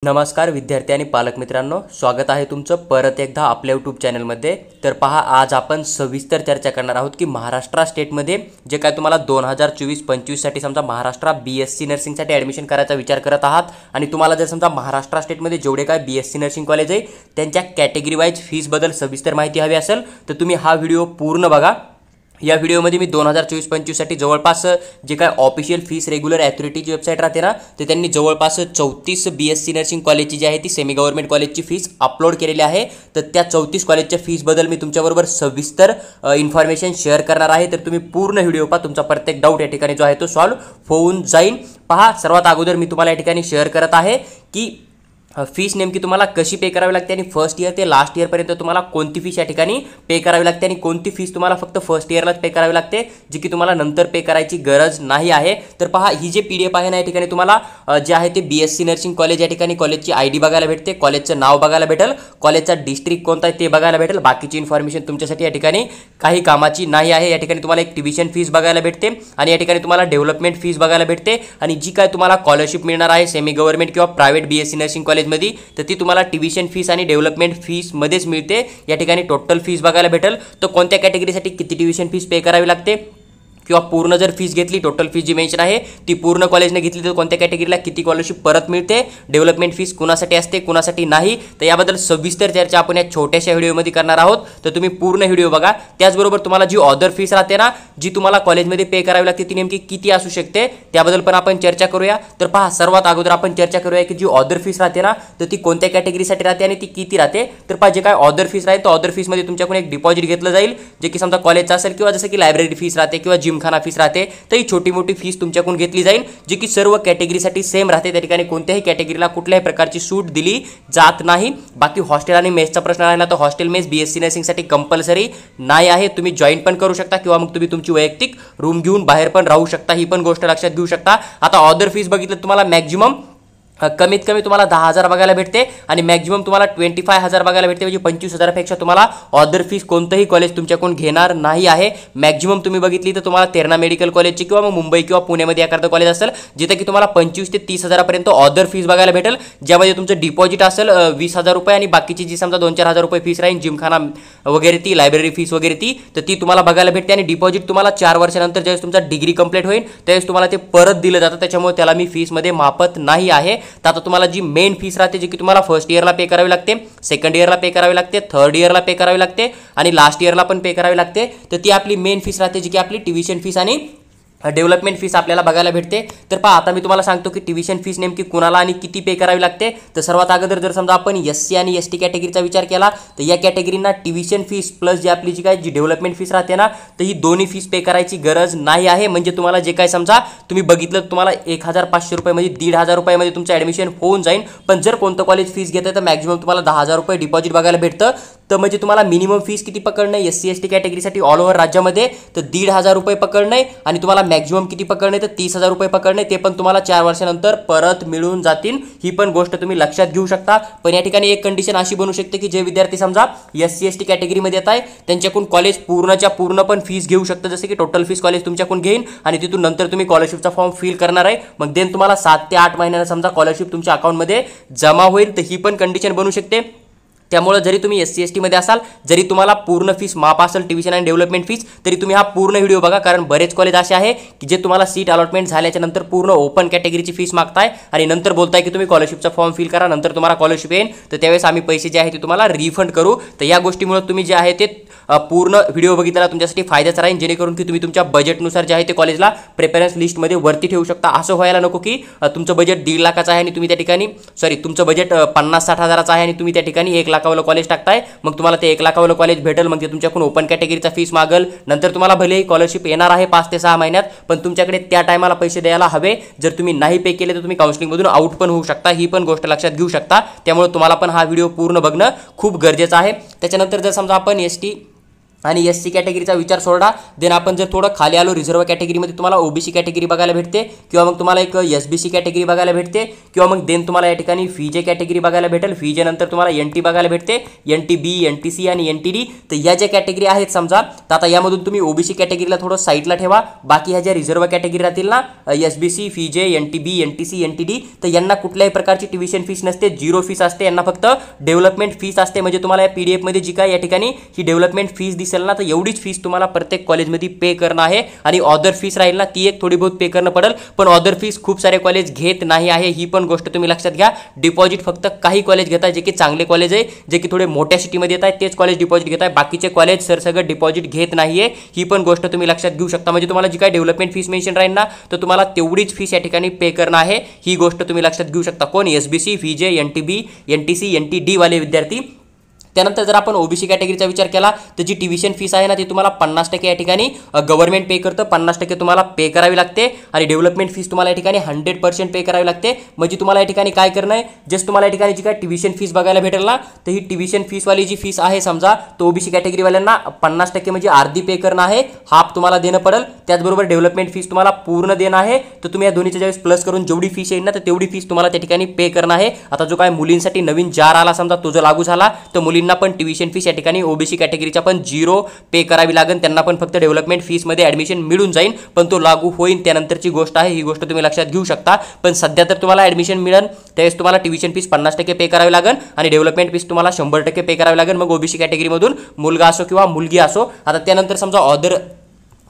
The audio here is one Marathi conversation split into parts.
नमस्कार विद्यार्थी आणि पालक मित्रांनो, स्वागत आहे तुमचं परत एकदा आपल्या यूट्यूब चॅनलमध्ये। तर पहा, आज आपण सविस्तर चर्चा करणार आहोत की महाराष्ट्र स्टेटमध्ये जे काय तुम्हाला 2024-25 साठी समजा महाराष्ट्र BSc नर्सिंगसाठी ॲडमिशन करायचा विचार करत आहात आणि तुम्हाला जर समजा महाराष्ट्र स्टेटमध्ये जेवढे काय BSc नर्सिंग कॉलेज आहे त्यांच्या कॅटेगरी वाईज फीसबद्दल सविस्तर माहिती हवी असेल तर तुम्ही हा व्हिडिओ पूर्ण बघा। या व्हिडिओमध्ये मी 2024-25 साठी जवळपास जे काय ऑफिशियल फीस रेग्युलर अथॉरिटीची वेबसाईट राहते ना, ते त्यांनी जवळपास 34 BSc नर्सिंग कॉलेजची जी आहे ती सेमी गव्हर्नमेंट कॉलेजची फीस अपलोड केलेली आहे। तर त्या 34 कॉलेजच्या फीसबद्दल मी तुमच्याबरोबर सविस्तर इन्फॉर्मेशन शेअर करणार आहे। तर तुम्ही पूर्ण व्हिडिओ पहा, तुमचा प्रत्येक डाऊट या ठिकाणी जो आहे तो सॉल्व्ह होऊन जाईल। पहा, सर्वात अगोदर मी तुम्हाला या ठिकाणी शेअर करत आहे की फीस नेमकी तुम्हाला कशी पे करावी लागते आणि फर्स्ट इयर ते लास्ट इयरपर्यंत तुम्हाला कोणती फीस या ठिकाणी पे करावी लागते आणि कोणती फीस तुम्हाला फक्त फर्स्ट इयरलाच पे करावी लागते, जी की तुम्हाला नंतर पे करायची गरज नाही आहे। तर पहा, ही जे PDF आहे ना, या ठिकाणी तुम्हाला जे आहे ते BSc नर्सिंग कॉलेज या ठिकाणी कॉलेजची ID बघायला भेटते, कॉलेजचं नाव बघायला भेटेल, कॉलेजचा डिस्ट्रिक्ट कोणता आहे ते बघायला भेटेल। बाकीची इन्फॉर्मेशन तुमच्यासाठी या ठिकाणी काही कामाची नाही आहे। या ठिकाणी तुम्हाला एक ट्युशन फीस बघायला भेटते आणि या ठिकाणी तुम्हाला डेव्हलपमेंट फीस बघायला भेटते आणि जी काय तुम्हाला स्कॉलरशिप मिळणार आहे सेमी गव्हर्नमेंट किंवा प्रायव्हेट BSc नर्सिंग कॉलेजमध्ये, तर ती तुम्हाला ट्युशन फीस आणि डेव्हलपमेंट फीस मध्येच मिळते। या ठिकाणी टोटल फीस बघायला भेटेल, तर कोणत्या कॅटेगरीसाठी किती ट्युशन फीस पे करावी लागते किंवा पूर्ण जर फीस घेतली, टोटल फीस जी मेन्शन आहे ती पूर्ण कॉलेजने घेतली तर कोणत्या कॅटेगरीला किती स्कॉलरशिप परत मिळते, डेव्हलपमेंट फीस कुणासाठी असते कुणासाठी नाही, तर याबद्दल सविस्तर चर्चा आपण या छोट्याशा व्हिडिओमध्ये करणार आहोत। तर तुम्ही पूर्ण व्हिडिओ बघा। त्याचबरोबर तुम्हाला जी अदर फीस राहते ना, जी तुम्हाला कॉलेजमध्ये पे करावी लागते, ती नेमकी किती असू शकते त्याबद्दल पण आपण चर्चा करूया। तर पहा, सर्वात अगोदर आपण चर्चा करूया की जी अदर फीस राहते ना, तर ती कोणत्या कॅटेगरीसाठी राहते आणि ती किती राहते। तर पहा, जे काय अदर फीस राहते तर अदर फीसमध्ये तुमच्याकडून एक डिपॉझिट घेतलं जाईल, जे की समजा कॉलेजचा असेल किंवा जसं की लायब्ररी फीस राहते किंवा जिमखाना फीस राहते, तर ही छोटी मोठी फीस तुमच्याकडून घेतली जाईल, जी की सर्व कॅटेगरीसाठी सेम राहते। त्या ठिकाणी कोणत्याही कॅटेगरीला कुठल्याही प्रकारची सूट दिली जात नाही। बाकी हॉस्टेल आणि मेसचा प्रश्न राहिला तर हॉस्टेल मेस BSc नर्सिंगसाठी कंपल्सरी नाही आहे, तुम्ही जॉईन पण करू शकता किंवा मग तुम्ही तुमची वैयक्तिक रूम घेऊन बाहेर पण राहू शकता, ही पण गोष्ट लक्षात घेऊ शकता। आता अदर फीस बघितलं तुम्हाला मॅक्झिमम कमीत कमी तुम्हाला 10,000 बघायला भेटते आणि मॅक्झिमम तुम्हाला 25,000 बघायला भेटते, म्हणजे 25,000पेक्षा तुम्हाला अदर फीस कोणतंही कॉलेज तुमच्याकडून घेणार नाही आहे। मॅक्झिमम तुम्ही बघितली तर तुम्हाला तेरणा मेडिकल कॉलेजची किंवा मग मुंबई किंवा पुण्यामध्ये एखादं कॉलेज असेल जिथे की तुम्हाला 25,000 ते 30,000पर्यंत अदर फीस बघायला भेटेल, ज्यामध्ये तुमचं डिपॉझिट असेल 20,000 रुपये आणि बाकीची जी समजा 2-4,000 रुपये फीस राहील, जिमखाना वगैरे ती, लायब्ररी फीस वगैरे ती, तर ती तुम्हाला बघायला भेटते आणि डिपॉझिट तुम्हाला 4 वर्षानंतर ज्यावेळेस तुमचा डिग्री कंप्लीट होईल त्यावेळेस तुम्हाला ते परत दिलं जातं, त्याच्यामुळे त्याला मी फीसमध्ये मापत नाही आहे। तर आता तुम्हाला जी मेन फीस राहते जी की तुम्हाला फर्स्ट इयरला पे करावी लागते, सेकंड इयरला पे करावी लागते, थर्ड इयरला पे करावी लागते आणि लास्ट इयरला पण पे करावी लागते, तर ती आपली मेन फीस राहते जी की आपली ट्युशन फीस आणि डेव्हलपमेंट फीस आपल्याला बघायला भेटते। तर पहा, आता मी तुम्हाला सांगतो की ट्युशन फीस नेमकी कुणाला आणि किती पे करावी लागते। तर सर्वात अगोदर जर समजा आपण SC आणि ST कॅटेगरीचा विचार केला तर या कॅटेगरीना ट्युशन फीस प्लस जी आपली जी काय जी डेव्हलपमेंट फीस राहते ना, तर ही दोन्ही फीस पे करायची गरज नाही आहे। म्हणजे तुम्हाला जे काय समजा तुम्ही बघितलं तुम्हाला 1,500 रुपये म्हणजे 1,500 रुपयामध्ये तुमचं ॲडमिशन होऊन जाईल, पण जर कोणतं कॉलेज फीस घेतं तर मॅक्झिमम तुम्हाला 10,000 रुपये डिपॉझिट बघायला भेटतं। तर म्हणजे तुम्हाला मिनिमम फीस किती पकडणं SC ST कॅटेगरीसाठी ऑल ओव्हर राज्यामध्ये तर 1,500 रुपये पकडणं आणि तुम्हाला मॅक्झिमम किती पकडणे तर 30,000 रुपये पकडणे, ते पण तुम्हाला 4 वर्षानंतर परत मिळून जातील। ही पण गोष्ट तुम्ही लक्षात घेऊ शकता। पण या ठिकाणी एक कंडिशन अशी बनू शकते की जे विद्यार्थी समजा SC ST कॅटेगरीमध्ये येत आहे त्यांच्याकडून कॉलेज पूर्णच्या पूर्ण पण फीस घेऊ शकतं, जसं की टोटल फीस कॉलेज तुमच्याकडून घेईन आणि तिथून नंतर तुम्ही स्कॉलरशिपचा फॉर्म फिल करणार आहे, मग देन तुम्हाला 7 ते 8 महिन्याला समजा स्कॉलरशिप तुमच्या अकाउंटमध्ये जमा होईल, तर ही पण कंडिशन बनू शकते। त्यामुळे जरी तुम्ही SC ST मध्ये असाल, जरी तुम्हाला पूर्ण फीस माफ असेल ट्युशन आणि डेव्हलपमेंट फीस, तरी तुम्ही हा पूर्ण व्हिडिओ बघा, कारण बरेच कॉलेज असे आहे की जे तुम्हाला सीट अलॉटमेंट झाल्याच्या नंतर पूर्ण ओपन कॅटेगरीची फीस मागताय आणि नंतर बोलताय की तुम्ही स्कॉलरशिपचा फॉर्म फिल करा, नंतर तुम्हाला स्कॉलरशिप येईल, तर त्यावेळेस आम्ही पैसे जे आहे ते तुम्हाला रिफंड करू। तर या गोष्टीमुळे तुम्ही जे आहे ते पूर्ण व्हिडिओ बघितला तुमच्यासाठी फायद्याचा राहील, जेणेकरून की तुम्ही तुमच्या बजेटनुसार जे आहे ते कॉलेजला प्रेफरन्स लिस्टमध्ये वरती ठेवू शकता। असं व्हायला नको की तुमचं बजेट 1.5 लाखाचं आहे आणि तुम्ही त्या ठिकाणी तुमचं बजेट 50-60 हजाराचं आहे आणि तुम्ही त्या ठिकाणी 1 लाखावालं कॉलेज टाकताय, मग तुम्हाला ते 1 लाखावालं कॉलेज भेटेल, मग ते तुमच्याकडून ओपन कॅटेगरीचा फीस मागल, नंतर तुम्हाला भलेही स्कॉलरशिप येणार आहे 5 ते 6 महिन्यात, पण तुमच्याकडे त्या टायमाला पैसे द्यायला हवे। जर तुम्ही नाही पे केले तर तुम्ही काउन्सिलिंगमधून आउट पण होऊ शकता, ही पण गोष्ट लक्षात घेऊ शकता। त्यामुळे तुम्हाला पण हा व्हिडिओ पूर्ण बघणं खूप गरजेचं आहे। त्याच्यानंतर जर समजा आपण ST आणि SC कॅटेगरीचा विचार सोडा. देन आपण जर थोडं खाली आलो रिझर्व्ह कॅटेगरीमध्ये तुम्हाला OBC कॅटेगरी बघायला भेटते किंवा मग तुम्हाला एक SBC कॅटेगरी बघायला भेटते किंवा मग देन तुम्हाला या ठिकाणी FIJ कॅटेगरी बघायला भेटेल. FIJ नंतर तुम्हाला NT बघायला भेटते, NTB, NTC आणि NTD. तर या ज्या कॅटेगरी आहेत समजा, तर आता यामधून तुम्ही OBC कॅटेगरीला थोडं साईडला ठेवा. बाकी ह्या ज्या रिझर्व्ह कॅटेगरी राहतील ना, SBC, FIJ, NTB, NTC, NTD, तर यांना कुठल्याही प्रकारची ट्युशन फीस नसते, 0 फीस असते. यांना फक्त डेव्हलपमेंट फीस असते. म्हणजे तुम्हाला या PDF मध्ये जी काय या ठिकाणी ही डेव्हलपमेंट फीस दिसेल ना, तर एवढीच फीस तुम्हाला प्रत्येक कॉलेजमध्ये पे करणं आहे. आणि ऑदर फीस राहील ना, ती एक थोडी बहुत पे करणं पडेल. पण ऑदर फीस खूप सारे कॉलेज घेत नाही आहे, ही पण गोष्ट तुम्ही लक्षात घ्या. डिपॉझिट फक्त काही कॉलेज घेतात, जे की चांगले कॉलेज आहे, जे की थोडे मोठ्या सिटीमध्ये येत आहेत, तेच कॉलेज डिपॉझिट घेत आहे. बाकीचे कॉलेज सगळं डिपॉझिट घेत नाहीये, ही पण गोष्ट तुम्ही लक्षात घेऊ शकता. म्हणजे तुम्हाला जी काय डेव्हलपमेंट फीस मेन्शन राहील ना, तर तुम्हाला तेवढीच फीस या ठिकाणी पे करणं आहे, ही गोष्ट तुम्ही लक्षात घेऊ शकता. कोण? SBC, FIJ, NTB, NTC, NTD वाले विद्यार्थी. त्यानंतर जर आपण OBC कॅटेगरीचा विचार केला तर जी ट्युशन फीस आहे ना, ती तुम्हाला 50% या ठिकाणी गव्हर्नमेंट पे करतं, 50% तुम्हाला पे करावी लागते. आणि डेव्हलपमेंट फीस तुम्हाला या ठिकाणी 100% पे करावी लागते. म्हणजे तुम्हाला या ठिकाणी काय करणं आहे, जस्ट तुम्हाला या ठिकाणी जी काय ट्युशन फीस बघायला भेटेल ना, तर ही ट्युशन फीसवाली जी फीस आहे समजा, तो OBC कॅटेगरीवाल्यांना 50% म्हणजे अर्धी पे करणं आहे, हाफ तुम्हाला देणं पडेल. त्याचबरोबर डेव्हलपमेंट फीस तुम्हाला पूर्ण देणं आहे. तर तुम्ही या दोन्हीच्या ज्यावेळेस प्लस करून जेवढी फीस येईल ना, तर तेवढी फीस तुम्हाला त्या ठिकाणी पे करणं आहे. आता जो काय मुलींसाठी नवीन जार आला समजा, तो जो लागू झाला, तर मुलींना पण ट्युशन फीस या ठिकाणी OBC कॅटेगरीचा पण 0 पे करावी लागेल. त्यांना पण फक्त डेव्हलपमेंट फीस मध्ये ऍडमिशन मिळून जाईल, पण तो लागू होईल त्यानंतरची गोष्ट आहे, ही गोष्ट तुम्ही लक्षात घेऊ शकता. पण सध्या तर तुम्हाला ऍडमिशन मिळेल त्यावेळेस तुम्हाला ट्युशन फीस 50% पे करावी लागेल आणि डेव्हलपमेंट फीस तुम्हाला 100% पे करावी लागेल. मग OBC कॅटेगरीमधून मुलगा असो किंवा मुलगी असो. आता त्यानंतर समजा ऑदर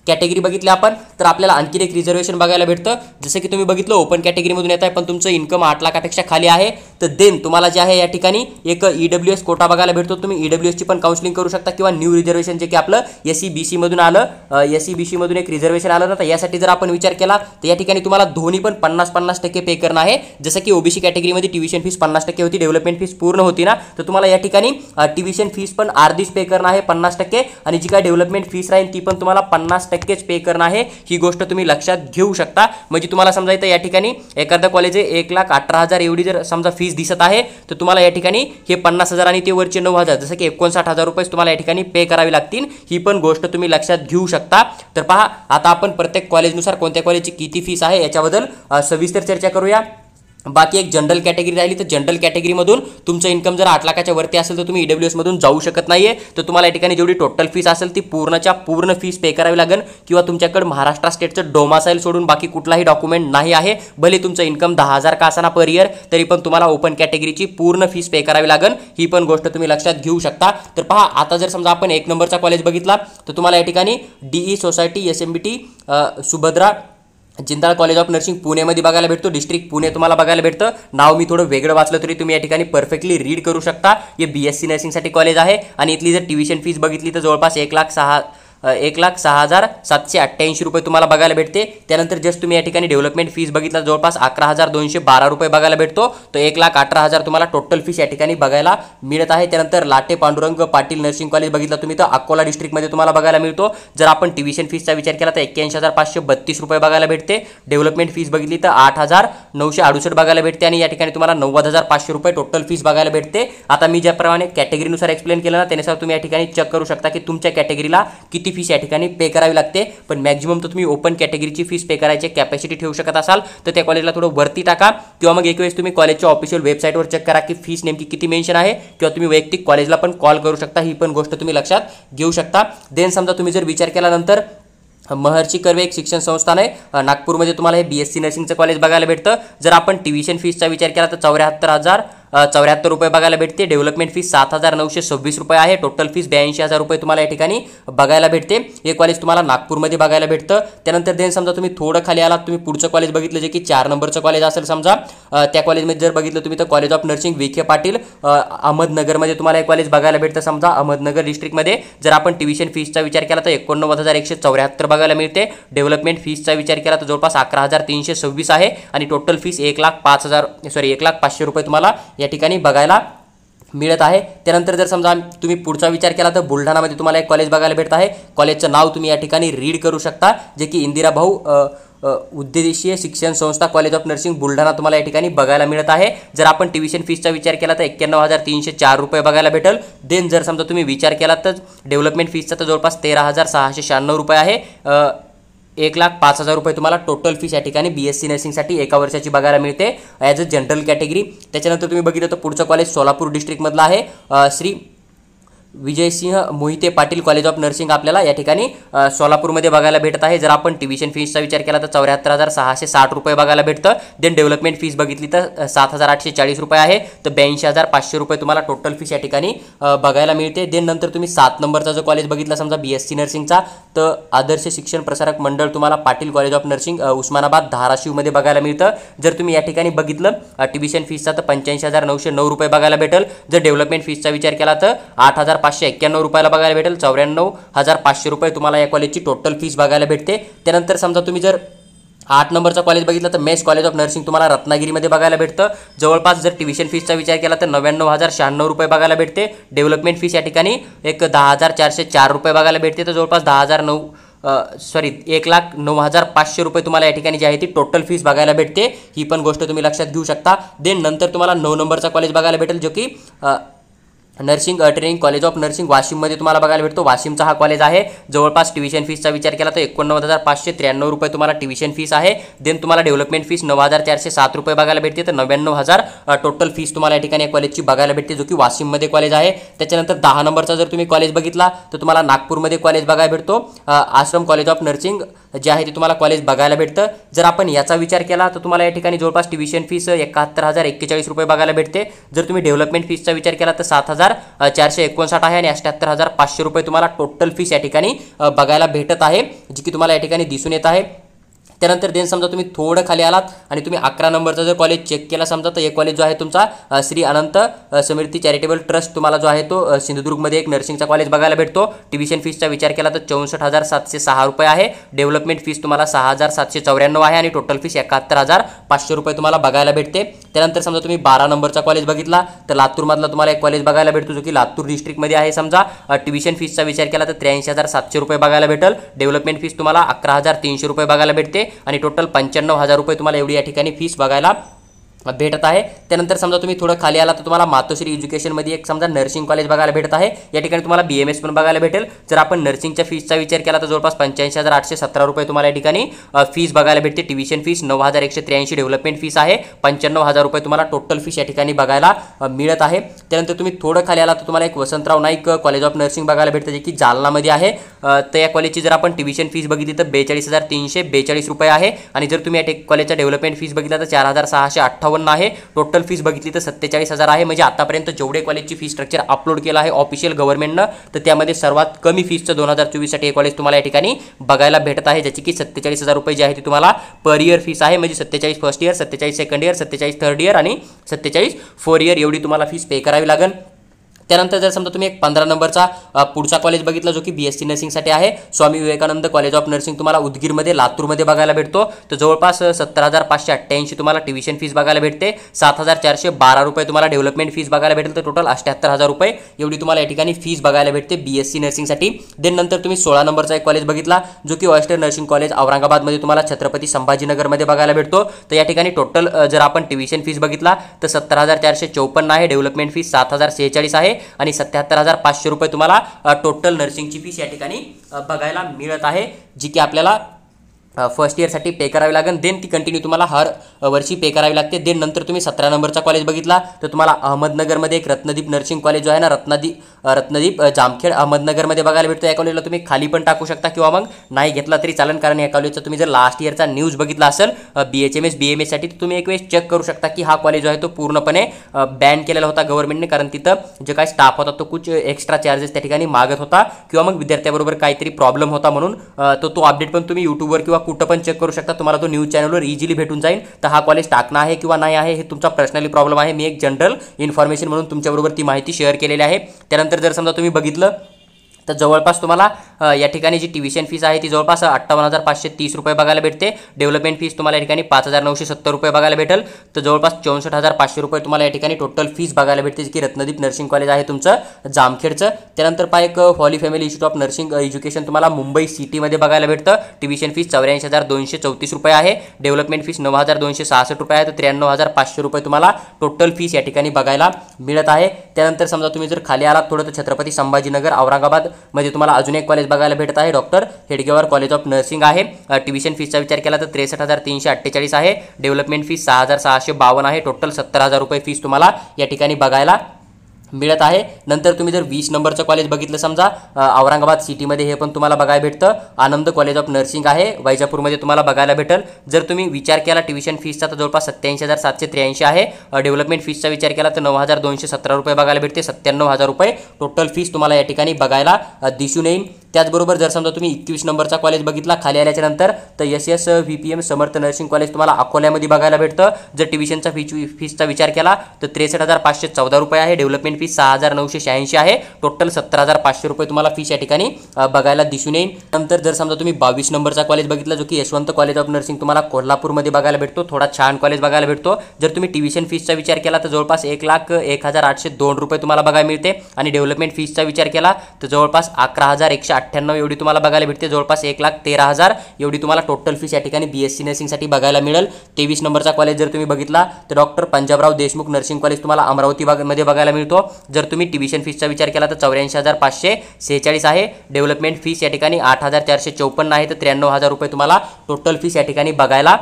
कॅटेगरी बघितली आपण, तर आपल्याला आणखी एक रिझर्वेशन बघायला भेटतं. जसं की तुम्ही बघितलं ओपन कॅटेगरीमधून येत आहे, पण तुमचं इन्कम 8 लाखापेक्षा खाली आहे, तर देन तुम्हाला जे आहे या ठिकाणी एक EWS कोटा बघायला भेटतो. तुम्ही EWS ची पण काउन्सिलिंग करू शकता किंवा न्यू रिझर्वेशन जे की आपलं SEBC मधून आलं, SEBC मधून एक रिझर्वेशन आलं ना, तर यासाठी जर आपण विचार केला तर या ठिकाणी तुम्हाला दोन्ही पण 50-50% पे करणं आहे. जसं की OBC कॅटेगरीमध्ये ट्युशन फीस 50% होती, डेव्हलपमेंट फीस पूर्ण होती ना, तर तुम्हाला या ठिकाणी ट्युशन फीस पण अर्धीच पे करणं आहे 50%, आणि जी काय डेव्हलपमेंट फीस राहील ती पण तुम्हाला 50%च पे करणं आहे. ही गोष्ट तुम्ही लक्षात घेऊ शकता. म्हणजे तुम्हाला समजा इथं या ठिकाणी एखादा कॉलेज 1,18,000 एवढी जर समजा फीस दिसत आहे, तर तुम्हाला या ठिकाणी हे 50,000 आणि ते वरचे 9,000, जसं की 59,000 रुपये तुम्हाला या ठिकाणी पे करावी लागतील. ही पण गोष्ट तुम्ही लक्षात घेऊ शकता. तर पहा, आता आपण प्रत्येक कॉलेजनुसार कोणत्या कॉलेजची किती फीस आहे याच्याबद्दल सविस्तर चर्चा करूया. बाकी एक जनरल कॅटेगरी राहिली, तर जनरल कॅटेगरीमधून तुमचं इन्कम जर 8 लाखाच्या वरती असेल तर तुम्ही EWS मधून जाऊ शकत नाहीये. तर तुम्हाला या ठिकाणी जेवढी टोटल फीस असेल ती पूर्णच्या पूर्ण फीस पे करावी लागेल, किंवा तुमच्याकडे महाराष्ट्र स्टेटचं डोमासाईल सोडून बाकी कुठलाही डॉक्युमेंट नाही आहे, भले तुमचं इन्कम 10,000 का असाना पर इयर, तरी पण तुम्हाला ओपन कॅटेगरीची पूर्ण फीस पे करावी लागेल. ही पण गोष्ट तुम्ही लक्षात घेऊ शकता. तर पहा, आता जर समजा आपण 1 नंबरचा कॉलेज बघितला, तर तुम्हाला या ठिकाणी DE society SMBT Subhadra Jindal college of nursing पुणेमध्ये बघायला भेटतो. डिस्ट्रिक्ट पुणे तुम्हाला बघायला भेटतं. नाव मी थोडं वेगळं वाचलं तरी तुम्ही या ठिकाणी परफेक्टली रीड करू शकता. हे BSc नर्सिंगसाठी कॉलेज आहे आणि इथली जर ट्युशन फीस बघितली तर जवळपास 1,06,788 रुपये तुम्हाला बघायला भेटते. त्यानंतर जस्ट तुम्ही या ठिकाणी डेव्हलपमेंट फीस बघितला जवळपास 11,212 रुपये बघायला भेटतो. तो 1,18,000 तुम्हाला टोटल फीस या ठिकाणी बघायला मिळत आहे. त्यानंतर latte Pandurang Patil nursing college बघितला तुम्ही तर अकोला डिस्ट्रिक्टमध्ये तुम्हाला बघायला मिळतो. जर आपण ट्युशन फीसचा विचार केला तर 81,532 रुपये बघायला भेटते. डेव्हलपमेंट फीस बघितली तर 8,968 बघायला भेटते आणि या ठिकाणी तुम्हाला 90,500 रुपये टोटल फीस बघायला भेटते. आता मी ज्याप्रमाणे कॅटेगरीनुसार एक्सप्लेन केलं ना, त्यानुसार तुम्ही या ठिकाणी चेक करू शकता की तुमच्या कॅटेगरीला किती फीस या ठिकाणी पे करावी लागते. पण मॅक्झिमम तर तुम्ही ओपन कॅटेगरीची फीस पे करायची कॅपॅसिटी ठेवू शकत असाल तर त्या कॉलेजला थोडं वरती टाका, किंवा मग एक वेळेस तुम्ही कॉलेजच्या ऑफिशियल वेबसाईटवर चेक करा की फीस नेमकी किती मेन्शन आहे, किंवा तुम्ही वैयक्तिक कॉलेजला पण कॉल करू शकता. ही पण गोष्ट तुम्ही लक्षात घेऊ शकता. देन समजा तुम्ही जर विचार केल्यानंतर महर्षी कर्वे एक शिक्षण संस्थान आहे नागपूरमध्ये, तुम्हाला हे BSc नर्सिंगचं कॉलेज बघायला भेटतं. जर आपण ट्युशन फीसचा विचार केला तर 74,074 रुपये बघायला भेटते. डेव्हलपमेंट फीस 7,926 रुपये आहे. टोटल फीस 82,000 रुपये तुम्हाला या ठिकाणी बघायला भेटते. हे कॉलेज तुम्हाला नागपूरमध्ये बघायला भेटतं. त्यानंतर देन समजा तुम्ही थोडं खाली आलात, तुम्ही पुढचं कॉलेज बघितलं जे की 4 नंबरचं कॉलेज असेल समजा, त्या कॉलेजमध्ये जर बघितलं तुम्ही तर college of nursing Vikhe Patil अहमदनगरमध्ये तुम्हाला हे कॉलेज बघायला भेटतं. समजा अहमदनगर डिस्ट्रिक्टमध्ये जर आपण ट्युशन फीसचा विचार केला तर 89,174 बघायला मिळते. डेव्हलपमेंट फीसचा विचार केला तर जवळपास 11,326 आहे आणि टोटल फीस 1,05,000 रुपये तुम्हाला या ठिकाणी बघायला मिळत आहे. त्यानंतर जर समजा तुम्ही पुढचा विचार केला तर बुलढाणामध्ये तुम्हाला एक कॉलेज बघायला भेटत आहे. कॉलेजचं नाव तुम्ही या ठिकाणी रीड करू शकता, जे की इंदिरा भाऊ उद्देशीय शिक्षण संस्था कॉलेज ऑफ नर्सिंग बुलढाणा तुम्हाला या ठिकाणी बघायला मिळत आहे. जर आपण ट्युशन फीसचा विचार केला तर 91,304 रुपये बघायला भेटेल. देन जर समजा तुम्ही विचार केला तर डेव्हलपमेंट फीसचा तर जवळपास 13,696 रुपये आहे. 1,05,000 रुपये तुम्हाला टोटल फीस या ठिकाणी BSc नर्सिंगसाठी एका वर्षाची बघायला मिळते ॲज अ जनरल कॅटेगरी. त्याच्यानंतर तुम्ही बघितलं तर पुढचं कॉलेज सोलापूर डिस्ट्रिक्टमधलं आहे. Shri Vijaysinh Mohite Patil college of nursing आपल्याला या ठिकाणी सोलापूरमध्ये बघायला भेटत आहे. जर आपण ट्युशन फीसचा विचार केला तर 74,660 रुपये बघायला भेटतं. देन डेव्हलपमेंट फीस बघितली तर 7,840 रुपये आहे. तर 82,500 रुपये तुम्हाला टोटल फीस या ठिकाणी बघायला मिळते. देन नंतर तुम्ही 7 नंबरचा जो कॉलेज बघितला समजा BSc नर्सिंगचा तर आदर्श शिक्षण प्रसारक मंडळ तुम्हाला Patil college of nursing Osmanabad धाराशिवमध्ये बघायला मिळतं. जर तुम्ही या ठिकाणी बघितलं ट्युशन फीसचा तर 85,909 रुपये बघायला भेटेल. जर डेव्हलपमेंट फीसचा विचार केला तर 8,591 रुपयाला बघायला भेटेल. 94,500 रुपये तुम्हाला या कॉलेजची टोटल फीस बघायला भेटते. त्यानंतर समजा तुम्ही जर 8 नंबरचा कॉलेज बघितलं तर मेस कॉलेज ऑफ नर्सिंग तुम्हाला रत्नागिरीमध्ये बघायला भेटतं. जवळपास जर ट्युशन फीसचा विचार केला तर 99,096 रुपये बघायला भेटते. डेव्हलपमेंट फीस या ठिकाणी 10,404 रुपये बघायला भेटते. तर जवळपास 1,09,500 रुपये तुम्हाला या ठिकाणी जी आहे ती टोटल फीस बघायला भेटते. ही पण गोष्ट तुम्ही लक्षात घेऊ शकता. देन नंतर तुम्हाला 9 नंबरचा कॉलेज बघायला भेटेल जो की nursing training college of nursing वाशिममध्ये तुम्हाला बघायला भेटतो. वाशिमचा हा कॉलेज आहे. जवळपास ट्युशन फीसचा विचार केला तर 89,593 रुपये तुम्हाला ट्युशन फीस आहे. देन तुम्हाला डेव्हलपमेंट फीस 9,407 रुपये बघायला भेटते. तर 99,000 टोटल फीस तुम्हाला या ठिकाणी या कॉलेजची बघायला भेटते जो की वाशिममध्ये कॉलेज आहे. त्याच्यानंतर 10 नंबरचा जर तुम्ही कॉलेज बघितला तर तुम्हाला नागपूरमध्ये कॉलेज बघायला भेटतो. आश्रम कॉलेज ऑफ नर्सिंग जे आहे ते तुम्हाला कॉलेज बघायला भेटतं. जर आपण याचा विचार केला तर तुम्हाला या ठिकाणी जवळपास ट्युशन फीस 71,041 रुपये बघायला भेटते. जर तुम्ही डेव्हलपमेंट फीसचा विचार केला तर 7,459 आहे आणि 78,500 रुपये तुम्हाला टोटल फीस या ठिकाणी बघायला भेटत आहे जी की तुम्हाला या ठिकाणी दिसून येत आहे. त्यानंतर देन समजा तुम्ही थोडं खाली आलात आणि तुम्ही 11 नंबरचा जर कॉलेज चेक केला समजा तर एक कॉलेज जो आहे तुमचा श्री अनंत समृद्धी चॅरिटेबल ट्रस्ट तुम्हाला जो आहे तो सिंधुदुर्गमध्ये एक नर्सिंगचा कॉलेज बघायला भेटतो. ट्युशन फीसचा विचार केला तर 64,706 रुपये आहे. डेव्हलपमेंट फीस तुम्हाला 6,794 आहे आणि टोटल फीस 71,500 रुपये तुम्हाला बघायला भेटते. त्यानंतर समजा तुम्ही 12 नंबरचा कॉलेज बघितला तर लातूरमधला तुम्हाला एक कॉलेज बघायला भेटतो जो की लातूर डिस्ट्रिक्टमध्ये आहे. समजा ट्युशन फीसचा विचार केला तर 83,700 रुपये बघायला भेटेल. डेव्हलपमेंट फीस तुम्हाला 11,300 रुपये बघायला भेटते आणि टोटल 95,000 रुपये तुम्हाला एवढी या ठिकाणी फीस बघायला भेटत आहे. त्यानंतर समजा तुम्ही थोडं खाली आला तर तुम्हाला मातोश्री एज्युकेशनमध्ये एक समजा नर्सिंग कॉलेज बघायला भेटत आहे. या ठिकाणी तुम्हाला BMS पण बघायला भेटेल. जर आपण नर्सिंगच्या फीसचा विचार केला तर जवळपास 85,817 रुपये तुम्हाला या ठिकाणी फीस बघायला भेटते. ट्युशन फीस 9,183 डेव्हलपमेंट फीस आहे. 95,000 रुपये तुम्हाला टोटल फीस या ठिकाणी बघायला मिळत आहे. त्यानंतर तुम्ही थोडं खाली आला तर तुम्हाला एक Vasantrao Naik college of nursing बघायला भेटतं जे की जालनामध्ये आहे. तर या कॉलेजची जर आपण ट्युशन फीस बघितली तर 42,342 रुपये आहे आणि जर तुम्ही या कॉलेजचा डेव्हलपमेंट फीस बघितला तर 4,658 आहे. टोटल फीस बघितली तर 47,000 आहे. म्हणजे आतापर्यंत जेवढे कॉलेजची फी स्ट्रक्चर अपलोड केलं आहे ऑफिशियल गव्हर्नमेंटनं तर त्यामध्ये सर्वात कमी फीसचं 2024 साठी हे कॉलेज तुम्हाला या ठिकाणी बघायला भेटत आहे ज्याची की 47,000 रुपये जी आहे ती तुम्हाला पर इयर फीस आहे. म्हणजे 47 first year, 47 second year, 47 third year आणि 47 फोर्थ इयर एवढी तुम्हाला फीस पे करावी लागेल. त्यानंतर जर समजा तुम्ही एक 15 नंबरचा पुढचा कॉलेज बघितला जो की BSc नर्सिंगसाठी आहे. Swami Vivekananda college of nursing तुम्हाला उदगीरमध्ये लातूरमध्ये बघायला भेटतो. तर जवळपास 70,588 तुम्हाला ट्युशन फीस बघायला भेटते. 7,412 रुपये तुम्हाला डेव्हलपमेंट फीस बघायला भेटेल. तर टोटल 78,000 रुपये एवढी तुम्हाला या ठिकाणी फीस बघायला भेटते BSc नर्सिंगसाठी. देन नंतर तुम्ही 16 नंबरचा एक कॉलेज बघितला जो की ऑयस्टर नर्सिंग कॉलेज औरंगाबादमध्ये तुम्हाला छत्रपती संभाजीनगरमध्ये बघायला भेटतो. तर या ठिकाणी टोटल जर आपण ट्युशन फीस बघितला तर 70,454 आहे. डेव्हलपमेंट फीस 7,046 आहे आणि 77,500 रुपये तुम्हाला टोटल नर्सिंगची फीस या ठिकाणी बघायला मिळत आहे जी की आपल्याला फर्स्ट इयरसाठी पे करावी लागेल. देन ती कंटिन्यू तुम्हाला हर वर्षी पे करावी लागते. देन नंतर तुम्ही 17 नंबरचा कॉलेज बघितला तर तुम्हाला अहमदनगरमध्ये एक रत्नदीप नर्सिंग कॉलेज जो आहे ना रत्नदीप जामखेड अहमदनगरमध्ये बघायला भेटतो. या कॉलेजला तुम्ही खाली पण टाकू शकता किंवा मग नाही घेतला तरी चालेल कारण या कॉलेजचा तुम्ही जर लास्ट इयरचा न्यूज बघितला असेल BHMS BMS साठी तर तुम्ही एक वेळेस चेक करू शकता की हा कॉलेज जो आहे तो पूर्णपणे बॅन केलेला होता गव्हर्नमेंटने कारण तिथं जे काय स्टाफ होता तो कुछ एक्स्ट्रा चार्जेस त्या ठिकाणी मागत होता किंवा मग विद्यार्थ्याबरोबर काहीतरी प्रॉब्लेम होता म्हणून तो अपडेट पण तुम्ही यूट्यूबवर किंवा कुठं पण चेक करू शकता. तुम्हाला तो न्यूज चॅनलवर इझिली भेटून जाईल. तर हा कॉलेज टाकणं आहे किंवा नाही आहे हे तुमचा पर्सनली प्रॉब्लेम आहे. मी एक जनरल इन्फॉर्मेशन म्हणून तुमच्याबरोबर ती माहिती शेअर केलेली आहे. त्यानंतर जर समजा तुम्ही बघितलं तर जवळपास तुम्हाला या ठिकाणी जी ट्युशन फीस आहे ती जवळपास 58,530 रुपये बघायला भेटते. डेव्हलपमेंट फीस तुम्हाला या ठिकाणी 5,970 रुपये बघायला भेटेल. तर जवळपास 64,500 रुपये तुम्हाला या ठिकाणी टोटल फीस बघायला भेटते, जी की रत्नदीप नर्सिंग कॉलेज आहे तुमचं जामखेडचं. त्यानंतर पहा एक holy family institute of nursing education तुम्हाला मुंबई सिटीमध्ये बघायला भेटतं. ट्युशन फीस 84,234 रुपये आहे. डेव्हलपमेंट फीस 9,266 रुपये आहे. तर 93,500 रुपये तुम्हाला टोटल फीस या ठिकाणी बघायला मिळत आहे. त्यानंतर समजा तुम्ही जर खाली आलात थोडं तर छत्रपती संभाजीनगर औरंगाबाद मध्ये तुम्हाला अजून एक कॉलेज बघायला भेटत आहे, doctor Hedgewar college of nursing आहे. ट्युशन फीसचा विचार केला तर 63,348 आहे. डेव्हलपमेंट फीस 6,652 आहे. टोटल 70,000 रुपये फीस तुम्हाला या ठिकाणी बघायला मिळत आहे. नंतर तुम्ही जर 20 नंबरचं कॉलेज बघितलं समजा औरंगाबाद सिटीमध्ये, हे पण तुम्हाला बघायला भेटतं. आनंद कॉलेज ऑफ नर्सिंग आहे, वैजापूरमध्ये तुम्हाला बघायला भेटेल. जर तुम्ही विचार केला ट्युशन फीसचा तर जवळपास 87,783 आहे. डेव्हलपमेंट फीसचा विचार केला तर 9,217 रुपये बघायला भेटते. 97,000 रुपये टोटल फीस तुम्हाला या ठिकाणी बघायला दिसून येईल. त्याचबरोबर जर समजा तुम्ही 21 नंबरचा कॉलेज बघितला खाली आल्याच्या नंतर तर SS VPM समर्थ नर्सिंग कॉलेज तुम्हाला अकोल्यामध्ये बघायला भेटतं. जर ट्युशनचा फीसचा विचार केला तर 63,514 रुपये आहे. डेव्हलपमेंट फीस 6,986 आहे. टोटल 70,500 रुपये तुम्हाला फीस या ठिकाणी बघायला दिसून येईल. नंतर जर समजा तुम्ही 22 नंबरचा कॉलेज बघितला, जो की यशवंत कॉलेज ऑफ नर्सिंग तुम्हाला कोल्हापूरमध्ये बघायला भेटतो. थोडा छान कॉलेज बघायला भेटतो. जर तुम्ही ट्युशन फीसचा विचार केला तर जवळपास 1,01,802 रुपये तुम्हाला बघायला मिळते. आणि डेव्हलपमेंट फीसचा विचार केला तर जवळपास 11,198 एवढी तुम्हाला बघायला भेटते. जवळपास 1,13,000 एवढी तुम्हाला टोटल फीस या ठिकाणी BSc नर्सिंगसाठी बघायला मिळेल. 23 नंबरचा कॉलेज जर तुम्ही बघितला तर doctor Panjabrao Deshmukh nursing college तुम्हाला अमरावती मध्ये बघायला मिळतो. जर तुम्ही ट्युशन फीसचा विचार केला तर 84,546 आहे. डेव्हलपमेंट फीस या ठिकाणी 8,454 आहे. तर 93,000 रुपये तुम्हाला टोटल फीस या ठिकाणी बघायला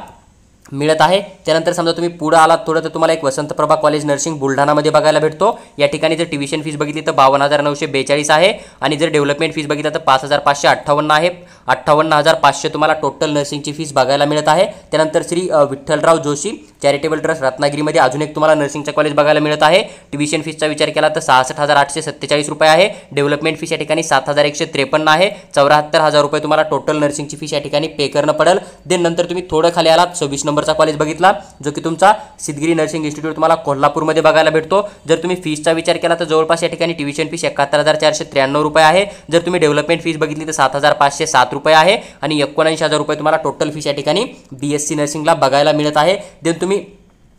मिळत आहे. त्यानंतर समजा तुम्ही पुढे आलात थोडं तर तुम्हाला एक वसंतप्रभा कॉलेज नर्सिंग बुलढाणामध्ये बघायला भेटतो. या ठिकाणी जर ट्युशन फीस बघितली तर 52,942 आहे. आणि जर डेव्हलपमेंट फीस बघितलं तर 5,558 आहे. 58,500 तुम्हाला टोटल नर्सिंगची फीस बघायला मिळत आहे. त्यानंतर श्री विठ्ठलराव जोशी चॅरिटेबल ट्रस्ट रत्नागिरीमध्ये अजून एक तुम्हाला नर्सिंगचा कॉलेज बघायला मिळत आहे. ट्युशन फीसचा विचार केला तर 66,847 रुपये आहे. डेव्हलपमेंट फीस या ठिकाणी 7,153 आहे. 74,000 रुपये तुम्हाला टोटल नर्सिंगची फीस या ठिकाणी पे करणं पडेल. देन नंतर तुम्ही थोडं खाली आलात 26 नंबरचा कॉलेज बघितला, जो की तुमचा सिद्धगिरी नर्सिंग इन्स्टिट्यूट तुम्हाला कोल्हापूरमध्ये बघायला भेटतो. जर तुम्ही फीसचा विचार केला तर जवळपास या ठिकाणी ट्युशन फीस 71,493 रुपये आहे. जर तुम्ही डेव्हलपमेंट फीस बघितली तर 7,507 रुपये आहे. आणि 79,000 रुपये तुम्हाला टोटल फीस या ठिकाणी BSc नर्सिंगला बघायला मिळत आहे. देन तुम्ही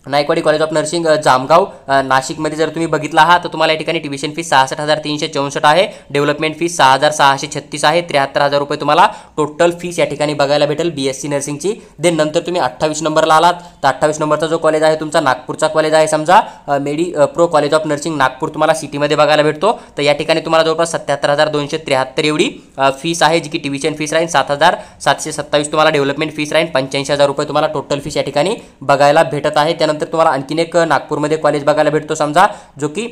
Naikwadi college of nursing Jamgaon नाशिकमध्ये जर तुम्ही बघितला आहात तर तुम्हाला या ठिकाणी ट्युशन फीस 66,364 आहे. डेव्हलपमेंट फीस 6,636 आहे. 73,000 रुपये तुम्हाला टोटल फीस या ठिकाणी बघायला भेटेल BSc नर्सिंगची. देन नंतर तुम्ही 28 नंबरला आलात तर 28 नंबरचा जो कॉलेज आहे तुमचा नागपूरचा कॉलेज आहे समजा Medipro college of nursing Nagpur तुम्हाला सिटीमध्ये बघायला भेटतो. तर या ठिकाणी तुम्हाला जवळपास 77,273 एवढी फीस आहे, जी की ट्युशन फीस राहील. 7,727 तुम्हाला डेव्हलपमेंट फीस राहील. 85,000 रुपये तुम्हाला टोटल फीस या ठिकाणी बघायला भेटत आहे. त्यानंतर तुम्हाला आणखीन एक नागपूरमध्ये कॉलेज बघायला भेटतो समजा, जो की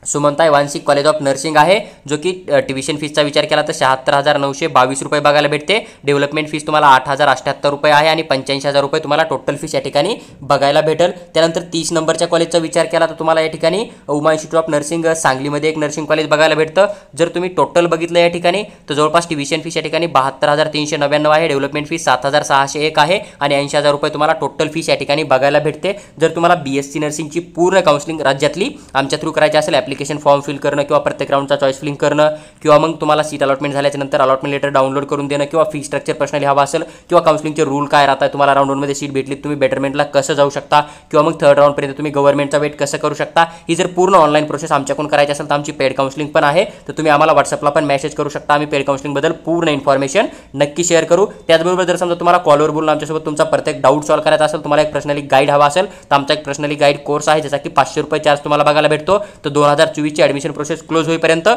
सुमंताई वांशिक कॉलेज ऑफ नर्सिंग आहे, जो की ट्युशन फीसचा विचार केला तर 76,922 रुपये बघायला भेटते. डेव्हलपमेंट फीस तुम्हाला 8,078 रुपये आहे. आणि 85,000 रुपये तुम्हाला टोटल फीस या ठिकाणी बघायला भेटेल. त्यानंतर 30 नंबरच्या कॉलेजचा विचार केला तर तुम्हाला या ठिकाणी उमा इन्स्टिट्यूट ऑफ नर्सिंग सांगलीमध्ये एक नर्सिंग कॉलेज बघायला भेटतं. जर तुम्ही टोटल बघितलं या ठिकाणी तर जवळपास ट्युशन फीस या ठिकाणी 72,399 आहे. डेव्हलपमेंट फीस 7,601 आहे. आणि 80,000 रुपये तुम्हाला टोटल फीस या ठिकाणी बघायला भेटते. जर तुम्हाला BSc नर्सिंगची पूर्ण काउन्सिलिंग राज्यातली आमच्या थ्रू करायची असेल, ॲप्लिकेशन फॉर्म फिल करणं किंवा प्रत्येक राऊंडचा चॉईस फिलिंग करणं किंवा मग तुम्हाला सीट अलॉटमेंट झाल्यानंतर अलॉटमेंट लेटर डाउनलोड करून देणं किंवा फी स्ट्रक्चर पर्सनली हवा असेल किंवा काउन्सिलिंगचे रूल काय राहतात, तुम्हाला राऊंड 1मध्ये सीट भेटली तुम्ही बेटरमेंटला कसं जाऊ शकता किंवा मग थर्ड राऊंडपर्यंत तुम्ही गव्हर्नमेंटचा वेट कसं करू शकता, ही जर पूर्ण ऑनलाईन प्रोसेस आमच्याकडून करायची असेल तर आमची पेड काउन्सिलिंग पण आहे. तर तुम्ही आम्हाला व्हॉट्सअपला पण मेसेज करू शकता. आम्ही पेड काउन्सिलिंगबद्दल पूर्ण इन्फॉर्मेशन नक्की शेअर करू. त्याचबरोबर जर समजा तुम्हाला कॉलवर बोलून आमच्यासोबत तुमचा प्रत्येक डाऊट सॉल्व्ह करायचा असेल, तुम्हाला एक पर्सनली गाईड हवा असेल तर आमचा एक पर्सनली गाईड कोर्स आहे, ज्याचा की 500 रुपये चार्ज तुम्हाला बघायला भेटतो. तर 2024ची ॲडमिशन प्रोसेस क्लोज होईपर्यंत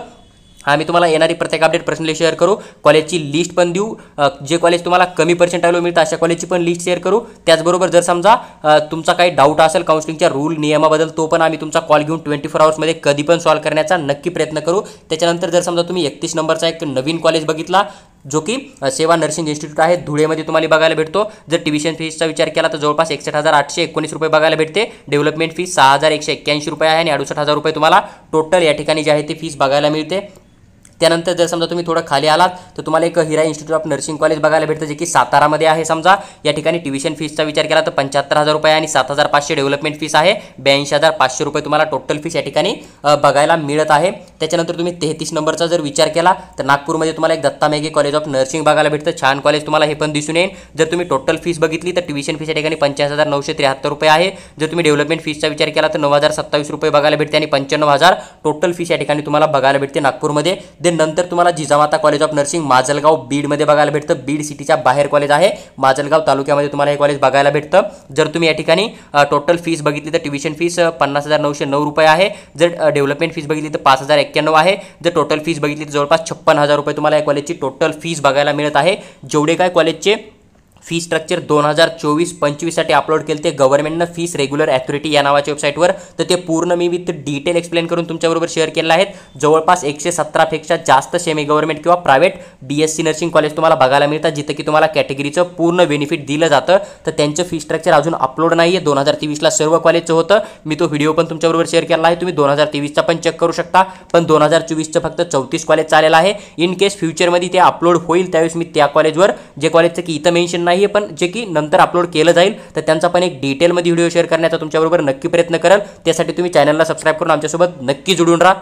आम्ही तुम्हाला येणारी प्रत्येक अपडेट पर्सनली शेअर करू. कॉलेजची लिस्ट पण देऊ, जे कॉलेज तुम्हाला कमी पर्सेंटाईलवर मिळतं अशा कॉलेजची पण लिस्ट शेअर करू. त्याचबरोबर जर समजा तुमचा काही डाऊट असेल काउन्सिलिंगच्या रूल नियमाबद्दल, तो पण आम्ही तुमचा कॉल घेऊन 24 आवर्समध्ये कधी पण सॉल्व्ह करण्याचा नक्की प्रयत्न करू. त्याच्यानंतर जर समजा तुम्ही 31 नंबरचा एक नवीन कॉलेज बघितला, जो की सेवा नर्सिंग इन्स्टिट्यूट आहे, धुळेमध्ये तुम्हाला बघायला भेटतो. जर ट्युशन फीसचा विचार केला तर जवळपास 61,819 रुपये बघायला भेटते. डेव्हलपमेंट फीस 6,181 रुपये आहे. आणि 68,000 रुपये तुम्हाला टोटल या ठिकाणी जे आहे ते फीस बघायला मिळते. त्यानंतर जर समजा तुम्ही थोडं खाली आलात तर तुम्हाला एक हिरा इन्स्टिट्यूट ऑफ नर्सिंग कॉलेज बघायला भेटतं, जे की सातारामध्ये आहे समजा. या ठिकाणी ट्युशन फीसचा विचार केला तर 75,000 रुपये आणि 7,500 डेव्हलपमेंट फीस आहे. 82,500 रुपये तुम्हाला टोटल फीस या ठिकाणी बघायला मिळत आहे. त्याच्यानंतर तुम्ही 33 नंबरचा जर विचार केला तर नागपूरमध्ये तुम्हाला एक Datta Meghe college of nursing बघायला भेटतं, छान कॉलेज तुम्हाला हे पण दिसून येईल। जर तुम्ही टोटल फीस बघितली तर ट्युशन फीस या ठिकाणी 85,973 रुपये आहे। जर तुम्ही डेव्हलपमेंट फीसचा विचार केला तर 9,027 रुपये बघायला भेटते आणि 95,000 टोटल फीस या ठिकाणी तुम्हाला बघायला भेटते नागपूरमध्ये। देन नंतर तुम्हाला Jijamata college of nursing Majalgaon बीडमध्ये बघायला भेटतं, बीड सिटीच्या बाहेर कॉलेज आहे, माजलगाव तालुक्यामध्ये तुम्हाला हे कॉलेज बघायला भेटतं। जर तुम्ही या ठिकाणी टोटल फीस बघितली तर ट्युशन फीस 50,909 रुपये आहे, जर डेव्हलपमेंट फीस बघितली तर 5,091 आहे, जर टोटल फीस बघितली तर जवळपास 56,000 रुपये तुम्हाला या कॉलेजची टोटल फीस बघायला मिळत आहे। जेवढे काय कॉलेजचे फी स्ट्रक्चर 2024-25 साठी अपलोड केले ते गव्हर्नमेंटनं फीस रेग्युलर अथॉरिटी या नावाच्या वेबसाईटवर, तर ते पूर्ण मी विथ डिटेल एक्सप्लेन करून तुमच्याबरोबर शेअर केलं आहेत। जवळपास 117 पेक्षा जास्त सेमी गव्हर्नमेंट किंवा प्रायव्हेट BSc नर्सिंग कॉलेज तुम्हाला बघायला मिळतात, जिथे की तुम्हाला कॅटेगरीचं पूर्ण बेनिफिट दिलं जातं। तर त्यांचं फी स्ट्रक्चर अजून अपलोड नाही आहे, 2023ला सर्व कॉलेजचं होतं, मी तो व्हिडिओ पण तुमच्याबरोबर शेअर केला आहे, तुम्ही 2023चा पण चेक करू शकता, पण 2024चं फक्त 34 कॉलेज चालेलं आहे। इन केस फ्युचरमध्ये ते अपलोड होईल त्यावेळेस मी त्या कॉलेजवर, जे कॉलेजचं की इथं मेन्शन नाही आहे पण जे की नंतर अपलोड केलं जाईल, तर त्यांचा पण एक डिटेलमध्ये व्हिडिओ शेअर करण्याचा तुमच्याबरोबर नक्की प्रयत्न करेल। त्यासाठी तुम्ही चॅनलला सबस्क्राईब करून आमच्यासोबत नक्की जोडून राहा।